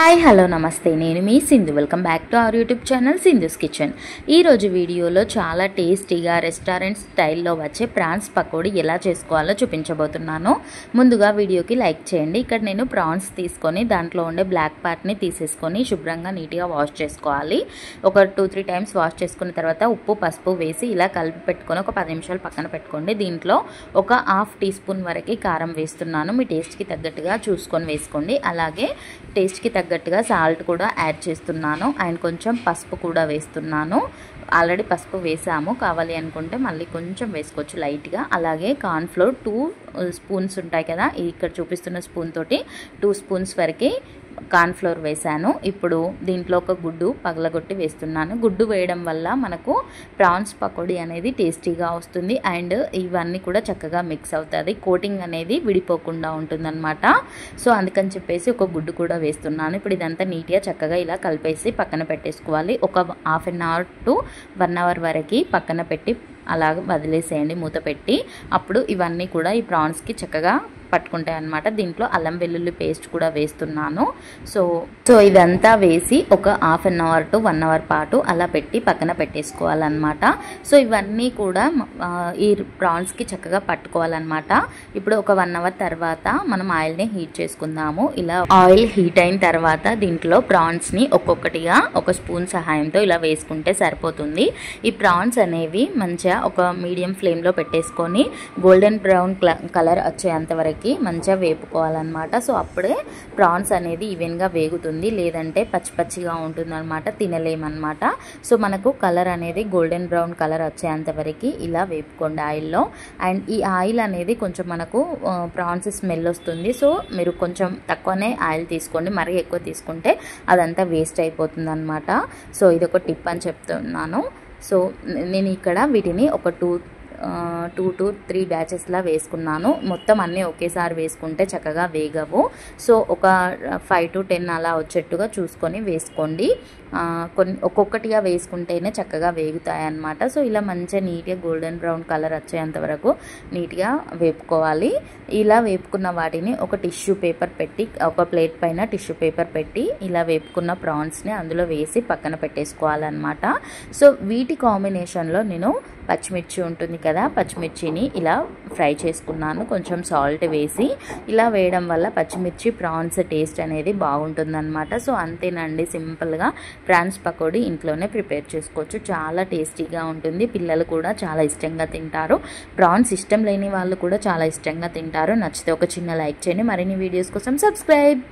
Hi hello నమస్తే నేను మీ Sindhu welcome back to our YouTube channel Sindhu's kitchen. ఈరోజు వీడియోలో చాలా టేస్టీగా రెస్టారెంట్ స్టైల్లో వచ్చే ప్రాన్స్ పకోడీ ఎలా చేసుకోవాలో చూపించబోతున్నాను. ముందుగా వీడియోకి లైక్ చేయండి. ఇక్కడ నేను ప్రాన్స్ తీసుకొని దాంట్లో ఉండే బ్లాక్ పార్ట్ని తీసేసుకొని శుభ్రంగా నీట్గా వాష్ చేసుకోవాలి. ఒక 2-3 టైమ్స్ వాష్ చేసుకున్న తర్వాత ఉప్పు పసుపు వేసి ఇలా కలిపి పెట్టుకొని ఒక 10 నిమిషాలు పక్కన పెట్టుకోండి. దీంట్లో ఒక 1/2 టీ స్పూన్ వరకు కారం వేస్తున్నాను. మీ టేస్ట్కి తగ్గట్టుగా చూసుకొని వేసుకోండి. అలాగే టేస్ట్కి తగ్గట్టుగా సాల్ట్ కూడా యాడ్ చేస్తున్నాను అండ్ కొంచెం పసుపు కూడా వేస్తున్నాను. ఆల్రెడీ పసుపు వేసాము, కావాలి అనుకుంటే మళ్ళీ కొంచెం వేసుకోవచ్చు లైట్గా. అలాగే కార్న్ఫ్లోర్ 2 స్పూన్స్ ఉంటాయి కదా, ఇక్కడ చూపిస్తున్న స్పూన్ తోటి 2 స్పూన్స్ వరకు కార్న్ఫ్లోర్ వేసాను. ఇప్పుడు దీంట్లో ఒక గుడ్డు పగలగొట్టి వేస్తున్నాను. గుడ్డు వేయడం వల్ల మనకు ప్రాన్స్ పకోడీ అనేది టేస్టీగా వస్తుంది అండ్ ఇవన్నీ కూడా చక్కగా మిక్స్ అవుతుంది, కోటింగ్ అనేది విడిపోకుండా ఉంటుందన్నమాట. సో అందుకని చెప్పేసి ఒక గుడ్డు కూడా వేస్తున్నాను. ఇప్పుడు ఇదంతా నీట్గా చక్కగా ఇలా కలిపేసి పక్కన పెట్టేసుకోవాలి. ఒక 1/2 అవర్ to 1 అవర్ వరకు పక్కన పెట్టి అలాగ వదిలేసేయండి మూత పెట్టి. అప్పుడు ఇవన్నీ కూడా ఈ ప్రాన్స్కి చక్కగా పట్టుకుంటాయి అన్నమాట. దీంట్లో అల్లం వెల్లుల్లి పేస్ట్ కూడా వేస్తున్నాను. సో ఇదంతా వేసి ఒక 1/2 అవర్ to 1 అవర్ పాటు అలా పెట్టి పక్కన పెట్టేసుకోవాలన్నమాట. సో ఇవన్నీ కూడా ఈ ప్రాన్స్కి చక్కగా పట్టుకోవాలన్నమాట. ఇప్పుడు ఒక 1 అవర్ తర్వాత మనం ఆయిల్ని హీట్ చేసుకుందాము. ఇలా ఆయిల్ హీట్ అయిన తర్వాత దీంట్లో ప్రాన్స్ని ఒక్కొక్కటిగా ఒక స్పూన్ సహాయంతో ఇలా వేసుకుంటే సరిపోతుంది. ఈ ప్రాన్స్ అనేవి మంచిగా ఒక మీడియం ఫ్లేమ్లో పెట్టేసుకొని గోల్డెన్ బ్రౌన్ కలర్ వచ్చేంత వరకు మంచిగా వేపుకోవాలన్నమాట. సో అప్పుడే ప్రాన్స్ అనేది ఈవెన్గా వేగుతుంది, లేదంటే పచ్చి పచ్చిగా ఉంటుంది అనమాట, తినలేమన్నమాట. సో మనకు కలర్ అనేది గోల్డెన్ బ్రౌన్ కలర్ వచ్చేంత వరకు ఇలా వేపుకోండి ఆయిల్లో. అండ్ ఈ ఆయిల్ అనేది కొంచెం మనకు ప్రాన్స్ స్మెల్ వస్తుంది. సో మీరు కొంచెం తక్కువనే ఆయిల్ తీసుకోండి, మరీ ఎక్కువ తీసుకుంటే అదంతా వేస్ట్ అయిపోతుంది అనమాట. సో ఇది ఒక టిప్ అని చెప్తున్నాను. సో నేను ఇక్కడ వీటిని ఒక 2 to 3 బ్యాచెస్లా వేసుకున్నాను. మొత్తం అన్నీ ఒకేసారి వేసుకుంటే చక్కగా వేగవు. సో ఒక 5 to 10 అలా వచ్చేట్టుగా చూసుకొని వేసుకోండి. ఒక్కొక్కటిగా వేసుకుంటేనే చక్కగా వేగుతాయి అన్నమాట. సో ఇలా మంచిగా నీట్గా గోల్డెన్ బ్రౌన్ కలర్ వచ్చేంత వరకు నీట్గా వేపుకోవాలి. ఇలా వేపుకున్న వాటిని ఒక టిష్యూ పేపర్ పెట్టి, ఒక ప్లేట్ పైన టిష్యూ పేపర్ పెట్టి ఇలా వేపుకున్న ప్రాన్స్ని అందులో వేసి పక్కన పెట్టేసుకోవాలన్నమాట. సో వీటి కాంబినేషన్లో నేను పచ్చిమిర్చి ఉంటుంది కదా, పచ్చిమిర్చిని ఇలా ఫ్రై చేసుకున్నాను కొంచెం సాల్ట్ వేసి. ఇలా వేయడం వల్ల పచ్చిమిర్చి ప్రాన్స్ టేస్ట్ అనేది బాగుంటుందన్నమాట. సో అంతేనండి, సింపుల్గా ప్రాన్స్ పకోడీ ఇంట్లోనే ప్రిపేర్ చేసుకోవచ్చు. చాలా టేస్టీగా ఉంటుంది, పిల్లలు కూడా చాలా ఇష్టంగా తింటారు. ప్రాన్స్ ఇష్టం లేని వాళ్ళు కూడా చాలా ఇష్టంగా తింటారు. నచ్చితే ఒక చిన్న లైక్ చేయండి. మరిన్ని వీడియోస్ కోసం సబ్స్క్రైబ్.